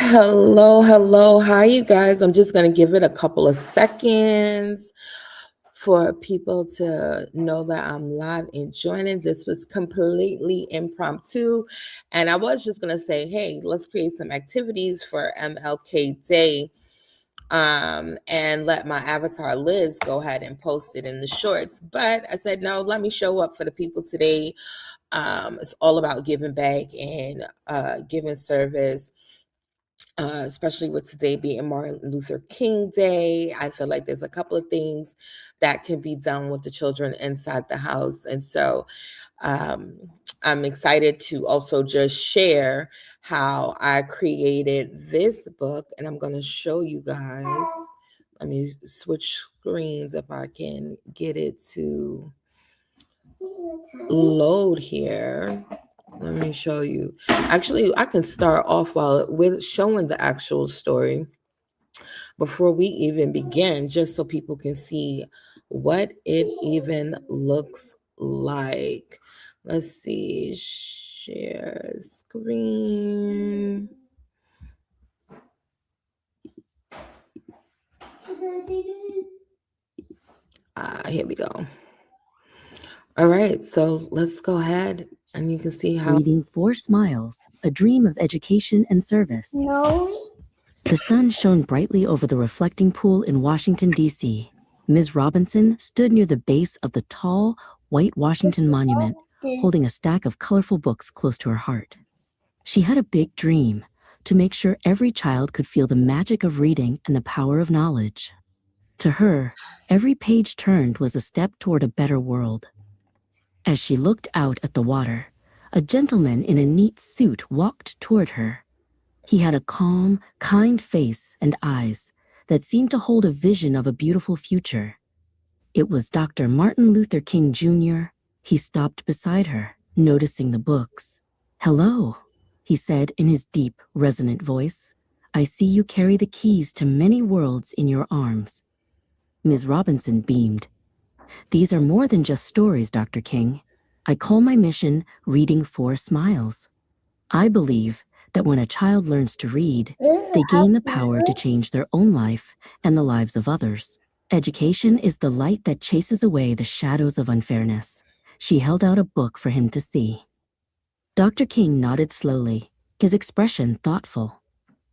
Hello, hello. Hi, you guys. I'm just going to give it a couple of seconds for people to know that I'm live and joining. This was completely impromptu. And I was just going to say, hey, let's create some activities for MLK Day. And let my avatar Liz go ahead and post it in the shorts. But I said, no, let me show up for the people today. It's all about giving back and giving service. Especially with today being Martin Luther King Day, I feel like there's a couple of things that can be done with the children inside the house. And so I'm excited to also just share how I created this book. And I'm going to show you guys. Let me switch screens if I can get it to load here. Let me show you. Actually, I can start off with showing the actual story before we even begin, just so people can see what it even looks like. Let's see, share screen. Here we go. All right, so let's go ahead and you can see how. Reading 4 Smiles, A Dream of Education and Service. No. The sun shone brightly over the reflecting pool in Washington, D.C. Ms. Robinson stood near the base of the tall, white Washington Monument, holding a stack of colorful books close to her heart. She had a big dream, to make sure every child could feel the magic of reading and the power of knowledge. To her, every page turned was a step toward a better world. As she looked out at the water, a gentleman in a neat suit walked toward her. He had a calm, kind face and eyes that seemed to hold a vision of a beautiful future. It was Dr. Martin Luther King Jr. He stopped beside her, noticing the books. "Hello," he said in his deep, resonant voice. "I see you carry the keys to many worlds in your arms." Ms. Robinson beamed. "These are more than just stories, Dr. King. I call my mission Reading 4 Smiles. I believe that when a child learns to read, they gain the power to change their own life and the lives of others. Education is the light that chases away the shadows of unfairness." She held out a book for him to see. Dr. King nodded slowly, his expression thoughtful.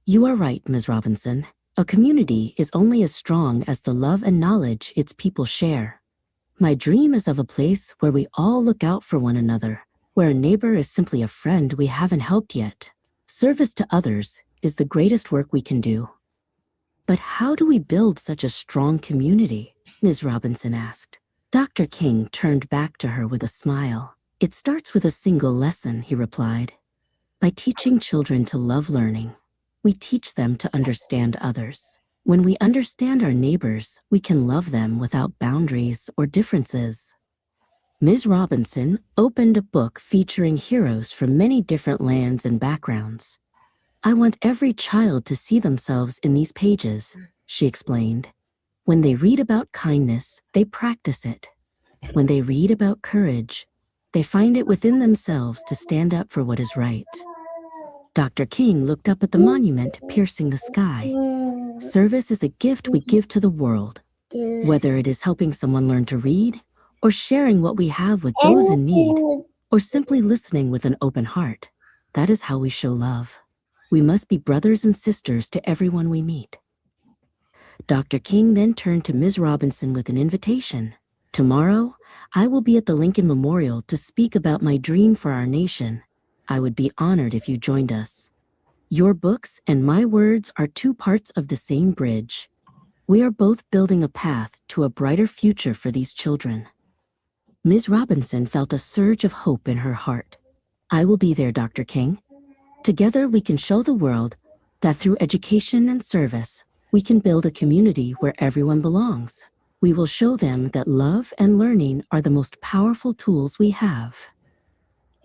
"You are right, Ms. Robinson. A community is only as strong as the love and knowledge its people share. My dream is of a place where we all look out for one another, where a neighbor is simply a friend we haven't helped yet. Service to others is the greatest work we can do." "But how do we build such a strong community?" Ms. Robinson asked. Dr. King turned back to her with a smile. "It starts with a single lesson," he replied. "By teaching children to love learning, we teach them to understand others. When we understand our neighbors, we can love them without boundaries or differences." Ms. Robinson opened a book featuring heroes from many different lands and backgrounds. "I want every child to see themselves in these pages," she explained. "When they read about kindness, they practice it. When they read about courage, they find it within themselves to stand up for what is right." Dr. King looked up at the monument piercing the sky. "Service is a gift we give to the world, whether it is helping someone learn to read, or sharing what we have with those in need, or simply listening with an open heart. That is how we show love. We must be brothers and sisters to everyone we meet." Dr. King then turned to Ms. Robinson with an invitation. "Tomorrow, I will be at the Lincoln Memorial to speak about my dream for our nation. I would be honored if you joined us. Your books and my words are 2 parts of the same bridge. We are both building a path to a brighter future for these children." Ms. Robinson felt a surge of hope in her heart. "I will be there, Dr. King. Together we can show the world that through education and service, we can build a community where everyone belongs. We will show them that love and learning are the most powerful tools we have."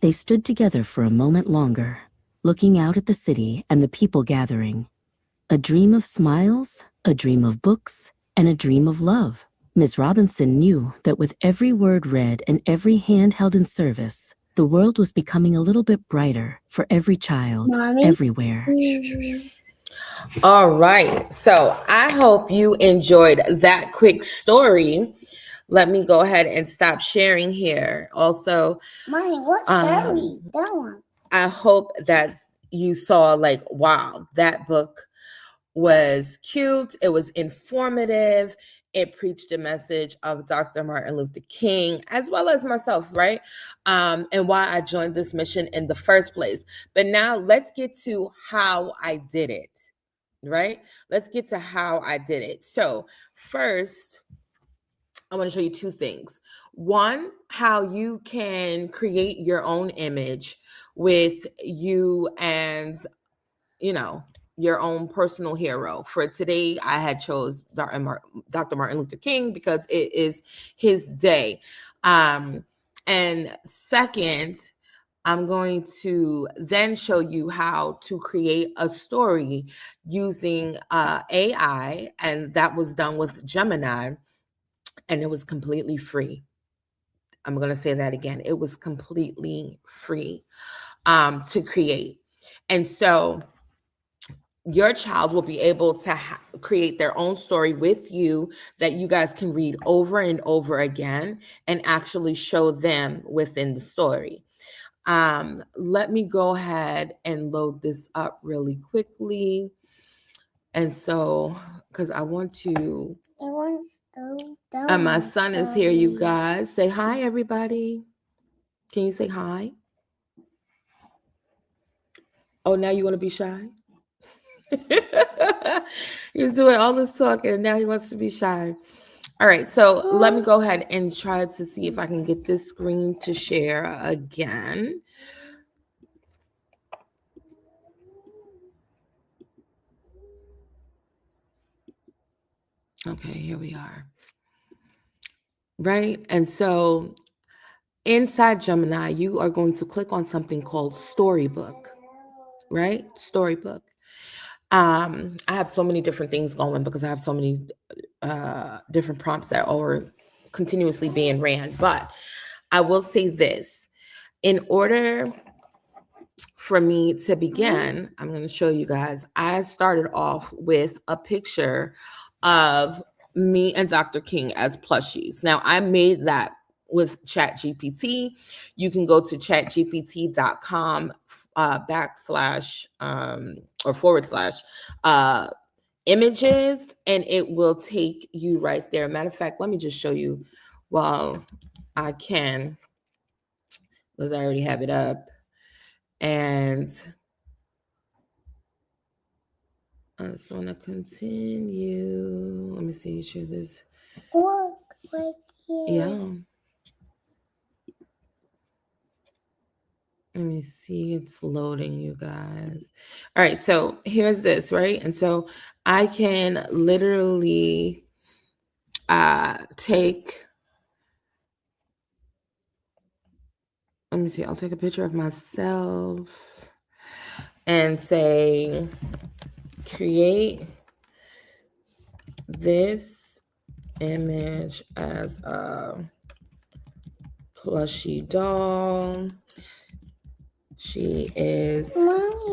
They stood together for a moment longer, looking out at the city and the people gathering. A dream of smiles, a dream of books, and a dream of love. Ms. Robinson knew that with every word read and every hand held in service, the world was becoming a little bit brighter for every child, Mommy? everywhere. All right. So I hope you enjoyed that quick story. Let me go ahead and stop sharing here. Also, Mommy, what story? That one. I hope that you saw, like, wow, that book was cute. It was informative. It preached a message of Dr. Martin Luther King, as well as myself, right? And why I joined this mission in the first place. But now let's get to how I did it, right? Let's get to how I did it. So, first, I want to show you two things. One, how you can create your own image with you and, you know, your own personal hero. For today, I had chose Dr. Martin Luther King because it is his day. And second, I'm going to then show you how to create a story using AI, and that was done with Gemini, and it was completely free. I'm going to say that again. It was completely free to create. And so your child will be able to create their own story with you that you guys can read over and over again and actually show them within the story. Let me go ahead and load this up really quickly. And so, because I want to, and my son is here, you guys. Say hi, everybody. Can you say hi? Oh, now you want to be shy? He's doing all this talking and now he wants to be shy. All right, so let me go ahead and try to see if I can get this screen to share again. Okay, here we are. Right, and so inside Gemini, you are going to click on something called Storybook, right? Storybook. I have so many different things going because I have so many different prompts that are continuously being ran. But I will say this: in order for me to begin, I'm going to show you guys. I started off with a picture of me and Dr. King as plushies. Now, I made that with ChatGPT. You can go to chatgpt.com backslash or forward slash images, and it will take you right there. Matter of fact, let me just show you while I can, because I already have it up. And I just want to continue. Let me see, share this. Look, right here. Yeah. Let me see, it's loading, you guys. All right, so here's this, right? And so I can literally take, let me see, I'll take a picture of myself and say, create this image as a plushie doll. She is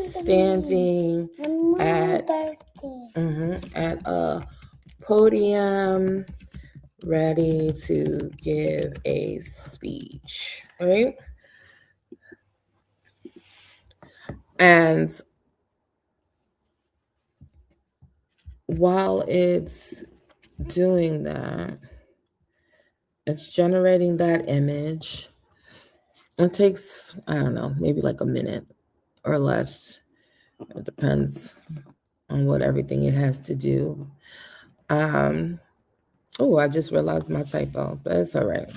standing at a podium ready to give a speech, right? And while it's doing that, it's generating that image. It takes, I don't know, maybe like a minute or less. It depends on what everything it has to do. Oh, I just realized my typo, but it's all right.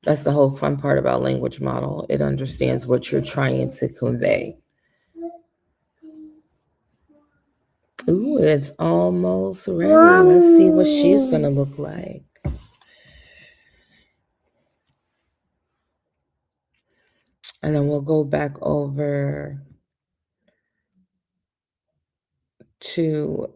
That's the whole fun part about language model. It understands what you're trying to convey. Ooh, it's almost ready. Let's see what she's going to look like. And then we'll go back over to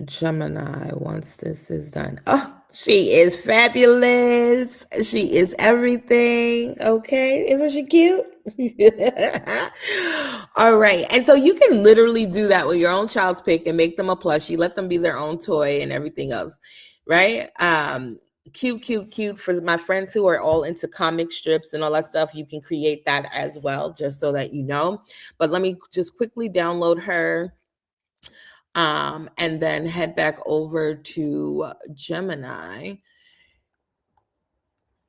Gemini once this is done. Oh, She is fabulous. She is everything. Okay. Isn't she cute? All right. And so you can literally do that with your own child's pick and make them a plushie, let them be their own toy and everything else. Right? Cute for my friends who are all into comic strips and all that stuff. You can create that as well, just so that you know. But let me just quickly download her. And then head back over to Gemini,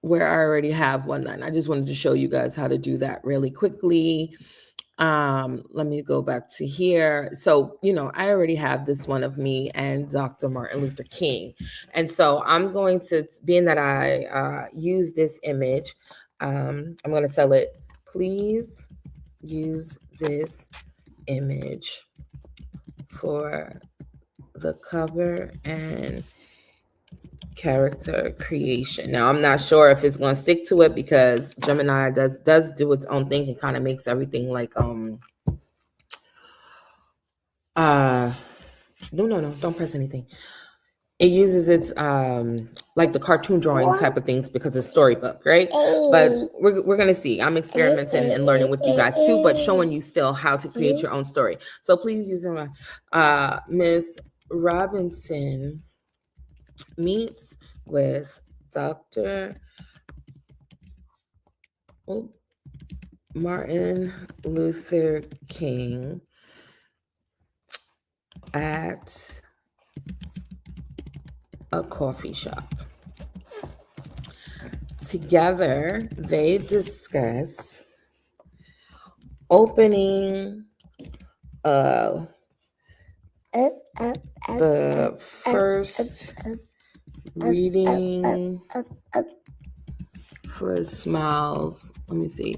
where I already have one done. I just wanted to show you guys how to do that really quickly. Let me go back to here. So, I already have this one of me and Dr. Martin Luther King. And so I'm going to, being that I use this image, I'm going to tell it, please use this image for the cover and character creation. Now, I'm not sure if it's going to stick to it because Gemini does do its own thing and kind of makes everything like no, don't press anything. It uses its like the cartoon drawing type of things because it's storybook, right? But we're gonna see. I'm experimenting and learning with you guys too, but showing you still how to create your own story. So please use Miss Robinson meets with Dr. Martin Luther King at a coffee shop. Together, they discuss opening the first reading for Smiles. Let me see.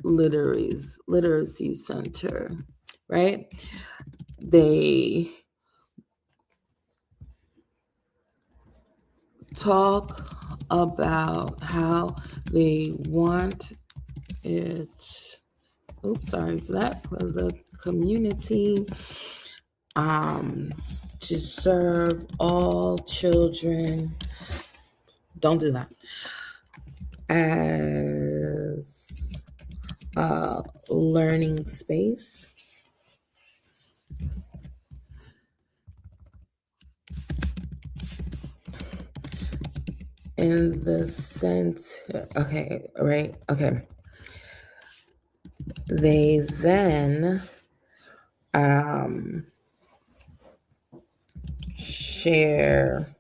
Literacy Center, right? They talk about how they want it. Oops, sorry for that. For the community, to serve all children. Don't do that. As a learning space. In the center, okay, right, okay. They then share,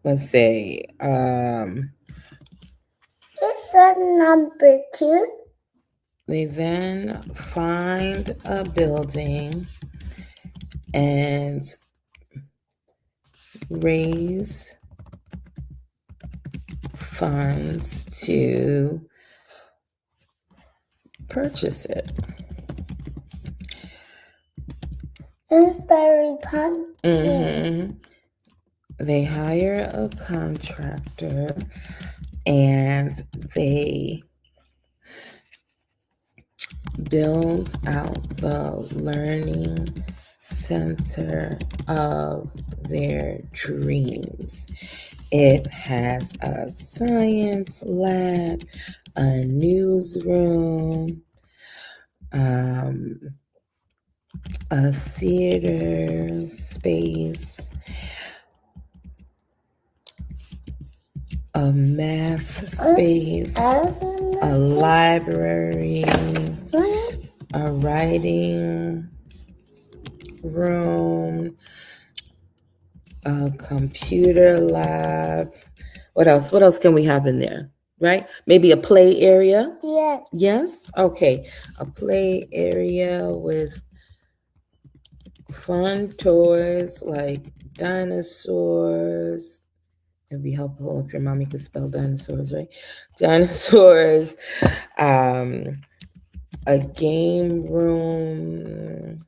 let's say, It's a number 2. They then find a building and raise funds to purchase it. It's very fun. Mm-hmm. They hire a contractor and they build out the learning center of their dreams. It has a science lab, a newsroom, a theater space, a math space, a library, a writing room, a computer lab. What else? What else can we have in there? Right? Maybe a play area? Yes. Yes? Okay. A play area with fun toys like dinosaurs. It'd be helpful if your mommy could spell dinosaurs, right? Dinosaurs. A game room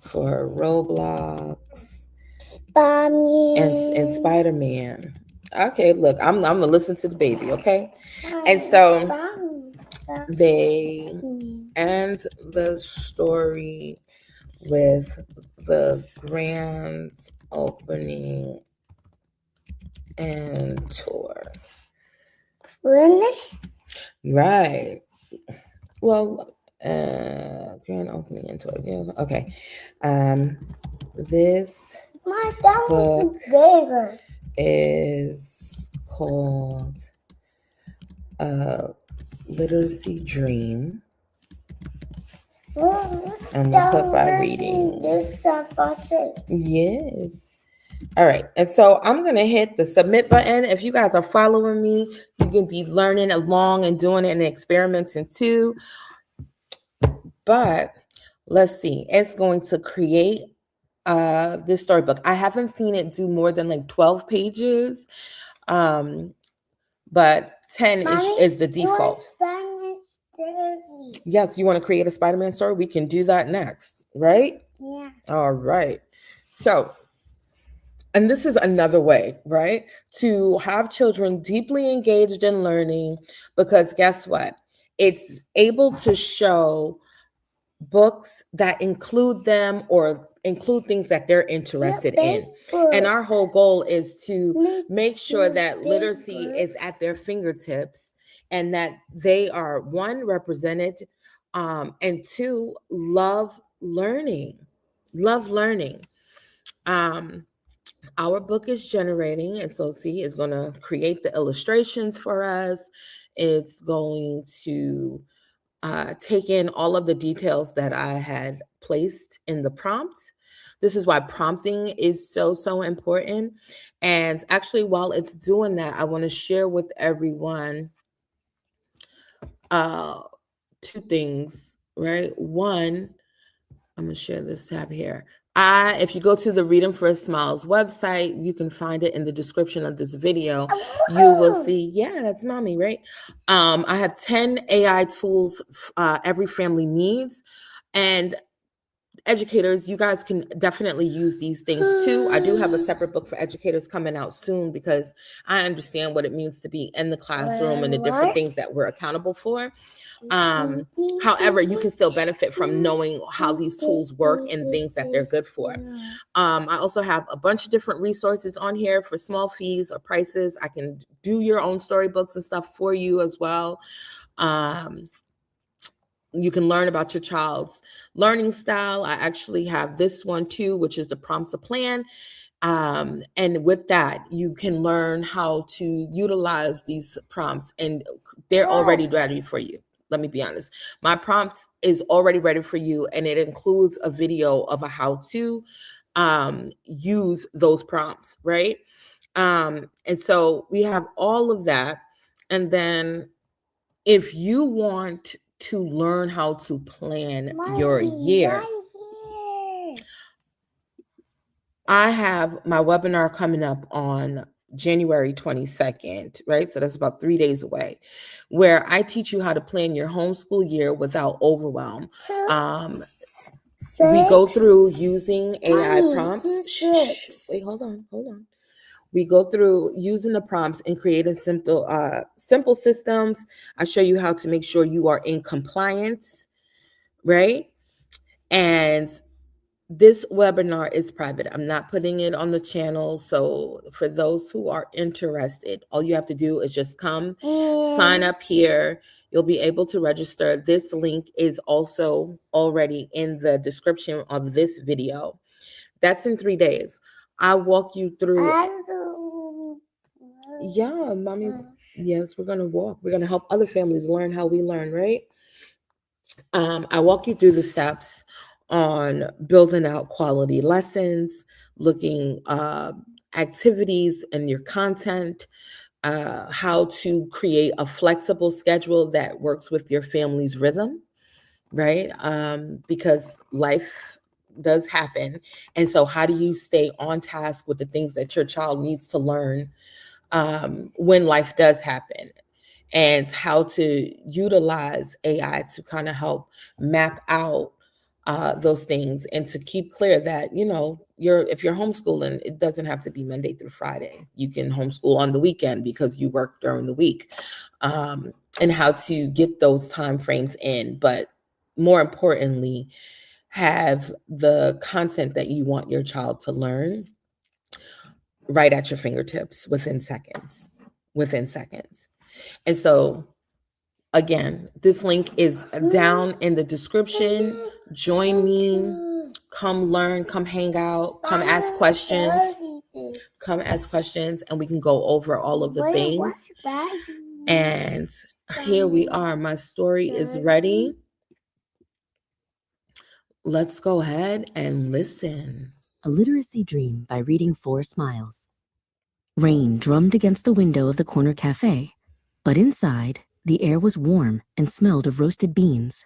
for Roblox. Spider-Man. And Spider-Man. Okay, look, I'm gonna listen to the baby, okay? And so they end the story with the grand opening and tour. Finish? Right. Well, grand opening and tour. Yeah, okay. This My that book was bigger. is called Literacy Dream. And we'll put by reading. This process. Yes. All right. And so I'm going to hit the submit button. If you guys are following me, you can be learning along and doing it and experimenting too. But let's see. It's going to create this storybook. I haven't seen it do more than like 12 pages. But 10 is the default. Yes, you want to create a Spider-Man story? We can do that next, right? Yeah. All right. So, and this is another way, right? To have children deeply engaged in learning, because guess what? It's able to show books that include them or include things that they're interested in. And our whole goal is to make sure that literacy is at their fingertips and that they are, one, represented, and two, love learning. Our book is generating, and so see, it's going to create the illustrations for us. It's going to take in all of the details that I had placed in the prompt. This is why prompting is so important. And actually, while it's doing that, I want to share with everyone two things, right? One, I'm going to share this tab here. If you go to the Reading for Smiles website, you can find it in the description of this video. You will see, yeah, that's mommy, right? I have 10 AI tools every family needs. And educators, you guys can definitely use these things too. I do have a separate book for educators coming out soon because I understand what it means to be in the classroom and the different things that we're accountable for. However, you can still benefit from knowing how these tools work and things that they're good for. I also have a bunch of different resources on here for small fees or prices. I can do your own storybooks and stuff for you as well. You can learn about your child's learning style. I actually have this one too, which is the Prompts a Plan. And with that, you can learn how to utilize these prompts, and they're already ready for you. Let me be honest. My prompt is already ready for you, and it includes a video of a how to use those prompts, right? And so we have all of that. And then if you want to learn how to plan your year, I have my webinar coming up on January 22nd, right? So that's about 3 days away, where I teach you how to plan your homeschool year without overwhelm. We go through using AI prompts. Wait, hold on. We go through using the prompts and creating simple systems. I show you how to make sure you are in compliance, right? And this webinar is private. I'm not putting it on the channel. So for those who are interested, all you have to do is just come, sign up here. You'll be able to register. This link is also already in the description of this video. That's in 3 days. I'll walk you through. Yeah, mommy's. Yes, we're going to walk. We're going to help other families learn how we learn, right? I walk you through the steps on building out quality lessons, looking activities in your content, how to create a flexible schedule that works with your family's rhythm, right? Because life does happen. And so how do you stay on task with the things that your child needs to learn when life does happen? And how to utilize AI to kind of help map out those things and to keep clear that, you know, if you're homeschooling, it doesn't have to be Monday through Friday. You can homeschool on the weekend because you work during the week, and how to get those time frames in. But more importantly, have the content that you want your child to learn right at your fingertips within seconds. And so, again, this link is down in the description. Join me. Come learn, come hang out, come ask questions. And we can go over all of the things. And here we are. My story is ready. Let's go ahead and listen. A Literacy Dream by Reading 4 Smiles. Rain drummed against the window of the corner cafe, but inside, the air was warm and smelled of roasted beans.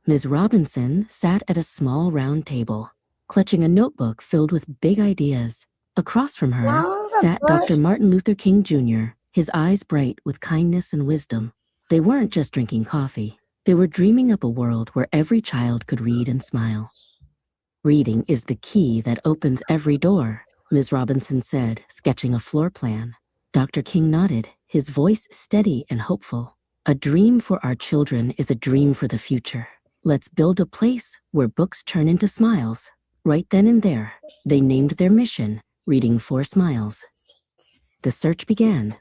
Ms. Robinson sat at a small round table, clutching a notebook filled with big ideas. Across from her sat Dr. Martin Luther King Jr., his eyes bright with kindness and wisdom. They weren't just drinking coffee. They were dreaming up a world where every child could read and smile. Reading is the key that opens every door, Ms. Robinson said, sketching a floor plan. Dr. King nodded, his voice steady and hopeful. A dream for our children is a dream for the future. Let's build a place where books turn into smiles. Right then and there, they named their mission, Reading 4 Smiles. The search began.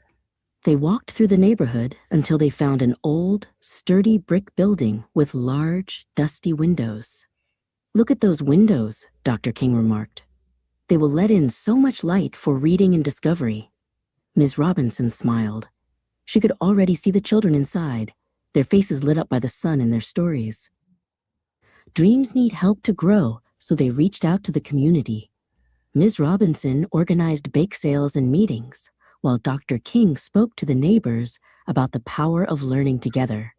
They walked through the neighborhood until they found an old, sturdy brick building with large, dusty windows. Look at those windows, Dr. King remarked. They will let in so much light for reading and discovery. Ms. Robinson smiled. She could already see the children inside, their faces lit up by the sun and their stories. Dreams need help to grow, so they reached out to the community. Ms. Robinson organized bake sales and meetings, while Dr. King spoke to the neighbors about the power of learning together.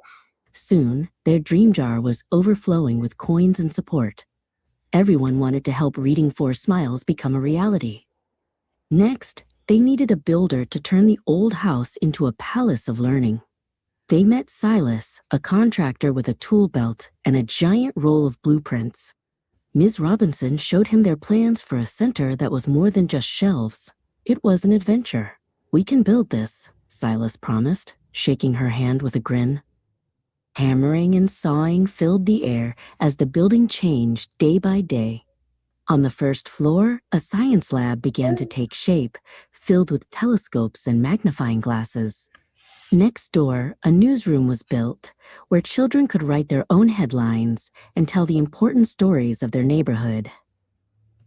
Soon, their dream jar was overflowing with coins and support. Everyone wanted to help Reading 4 Smiles become a reality. Next, they needed a builder to turn the old house into a palace of learning. They met Silas, a contractor with a tool belt and a giant roll of blueprints. Ms. Robinson showed him their plans for a center that was more than just shelves. It was an adventure. "We can build this," Silas promised, shaking her hand with a grin. Hammering and sawing filled the air as the building changed day by day. On the first floor, a science lab began to take shape, filled with telescopes and magnifying glasses. Next door, a newsroom was built where children could write their own headlines and tell the important stories of their neighborhood.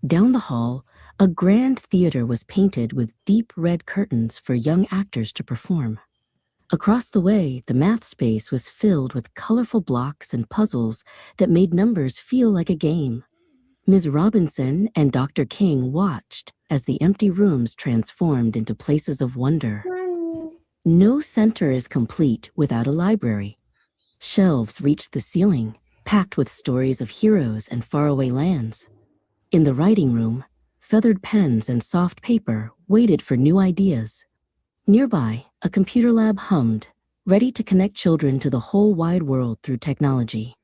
Down the hall, a grand theater was painted with deep red curtains for young actors to perform. Across the way, the math space was filled with colorful blocks and puzzles that made numbers feel like a game. Ms. Robinson and Dr. King watched as the empty rooms transformed into places of wonder. No center is complete without a library. Shelves reached the ceiling, packed with stories of heroes and faraway lands. In the writing room, feathered pens and soft paper waited for new ideas. Nearby, a computer lab hummed, ready to connect children to the whole wide world through technology.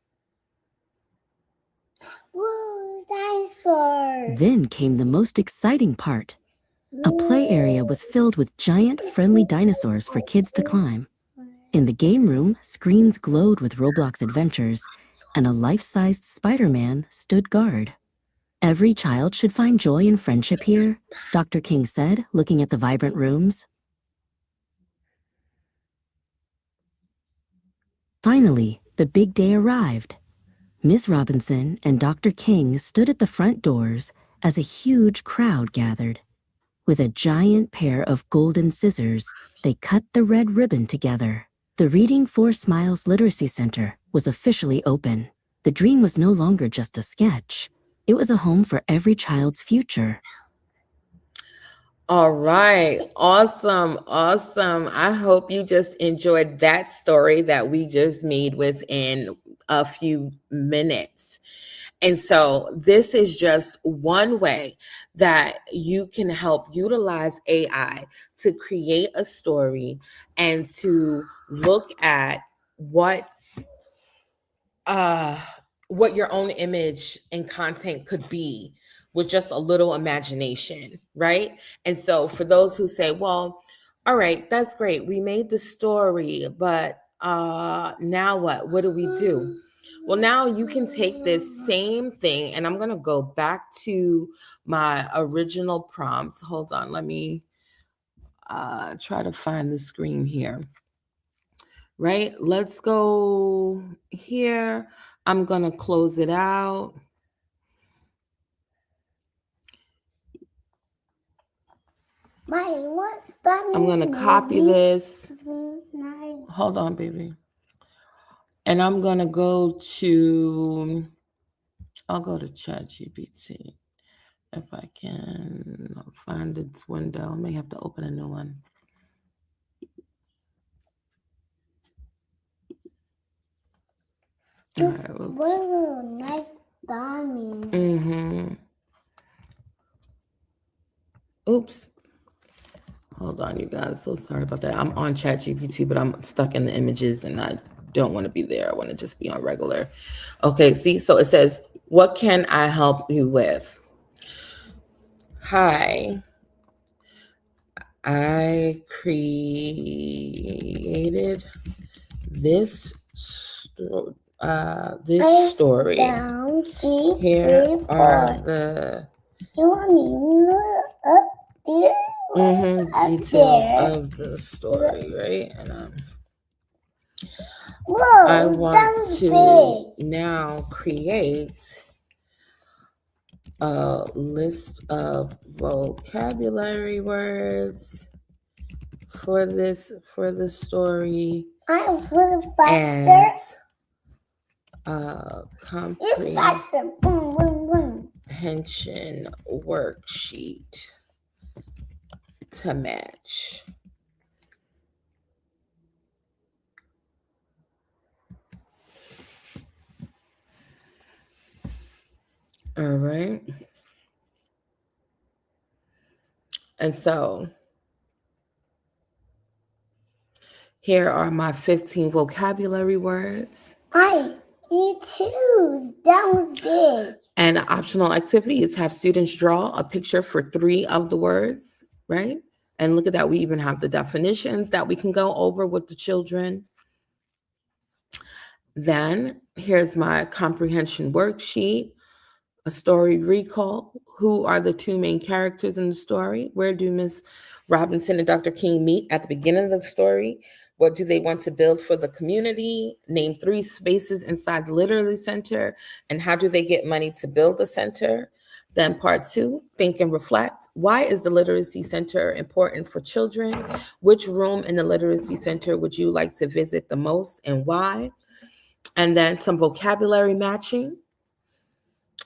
Whoa, dinosaur! Then came the most exciting part. A play area was filled with giant, friendly dinosaurs for kids to climb. In the game room, screens glowed with Roblox adventures, and a life-sized Spider-Man stood guard. "Every child should find joy and friendship here," Dr. King said, looking at the vibrant rooms. Finally, the big day arrived. Ms. Robinson and Dr. King stood at the front doors as a huge crowd gathered. With a giant pair of golden scissors, they cut the red ribbon together. The Reading 4 Smiles Literacy Center was officially open. The dream was no longer just a sketch. It was a home for every child's future. All right. Awesome. I hope you just enjoyed that story that we just made within a few minutes. And so this is just one way that you can help utilize AI to create a story and to look at what your own image and content could be with just a little imagination, right? And so for those who say, well, all right, that's great. We made the story, but now what? What do we do? Well, now you can take this same thing, and I'm going to go back to my original prompt. Hold on. Let me try to find the screen here. Right? Let's go here. I'm going to close it out. I'm going to copy this. Hold on, baby. And I'm going to go to, I'll go to ChatGPT. If I can find its window, I may have to open a new one. This was nice mommy. Mm-hmm. Oops. Hold on, you guys. So sorry about that. I'm on ChatGPT, but I'm stuck in the images and I don't want to be there. I want to just be on regular. Okay, see, so it says, what can I help you with? Hi. I created this story. Here are the details of the story, right? And I want to now create a list of vocabulary words for the story. I'm really faster. And comprehension worksheet to match. All right. And so here are my 15 vocabulary words. You choose. That was big. And the optional activity is have students draw a picture for 3 of the words, right? And look at that. We even have the definitions that we can go over with the children. Then here's my comprehension worksheet, a story recall. Who are the 2 main characters in the story? Where do Miss Robinson and Dr. King meet at the beginning of the story? What do they want to build for the community? Name 3 spaces inside the Literary Center. And how do they get money to build the center? Then part 2, think and reflect. Why is the Literacy Center important for children? Which room in the Literacy Center would you like to visit the most and why? And then some vocabulary matching.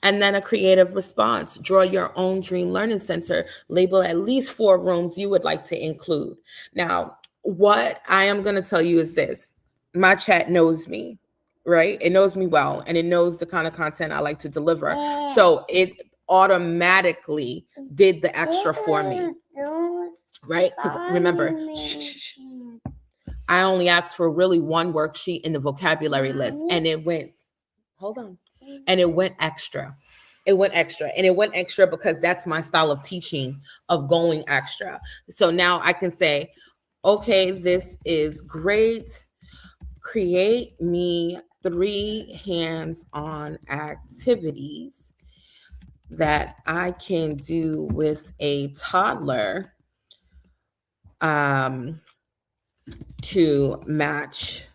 And then a creative response. Draw your own dream learning center. Label at least 4 rooms you would like to include. Now, what I am going to tell you is this. My chat knows me, right? It knows me well, and it knows the kind of content I like to deliver. So it automatically did the extra for me, right? Because remember, I only asked for really 1 worksheet in the vocabulary list, and it went, hold on. And it went extra. It went extra. And it went extra because that's my style of teaching, of going extra. So now I can say, okay, this is great. Create me 3 hands-on activities that I can do with a toddler to match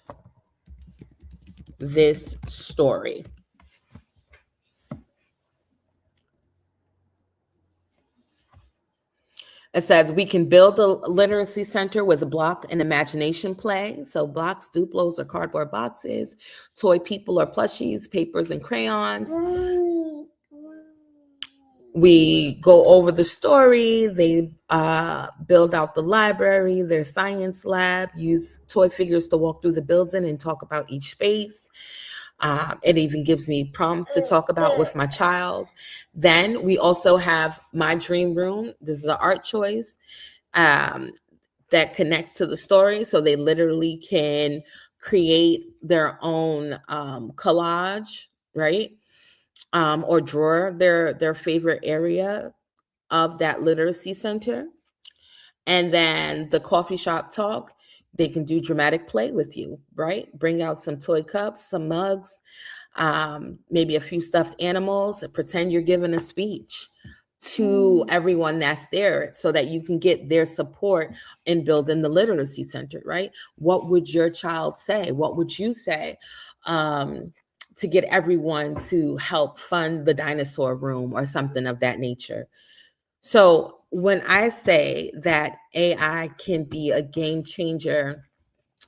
this story. It says we can build a literacy center with a block and imagination play. So blocks, Duplos, or cardboard boxes, toy people or plushies, papers and crayons. We go over the story. They build out the library, their science lab, use toy figures to walk through the building and talk about each space. It even gives me prompts to talk about with my child. Then we also have my dream room. This is an art choice that connects to the story. So they literally can create their own collage, right? Or draw their favorite area of that literacy center. And then the coffee shop talk. They can do dramatic play with you, right? Bring out some toy cups, some mugs, maybe a few stuffed animals, pretend you're giving a speech to everyone that's there so that you can get their support in building the literacy center, right? What would your child say? What would you say to get everyone to help fund the dinosaur room or something of that nature? So when I say that AI can be a game changer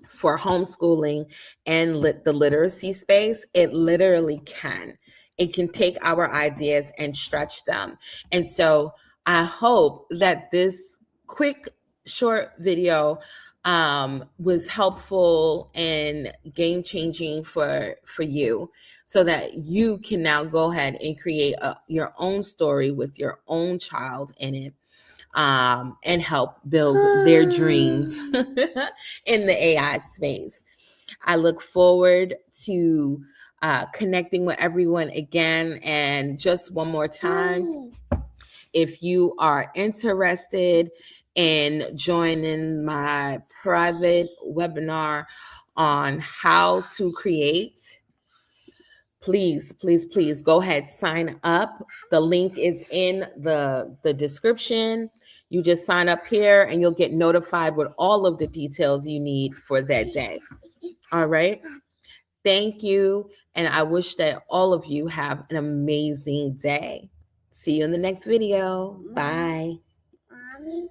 for homeschooling and the literacy space, it literally can. It can take our ideas and stretch them. And so I hope that this quick, short video was helpful and game changing for you, so that you can now go ahead and create your own story with your own child in it, and help build their dreams in the AI space. I look forward to connecting with everyone again. And just one more time, if you are interested in joining my private webinar on how to create, please go ahead, sign up. The link is in the description. You just sign up here and you'll get notified with all of the details you need for that day. All right. Thank you. And I wish that all of you have an amazing day. See you in the next video. Bye. Mommy.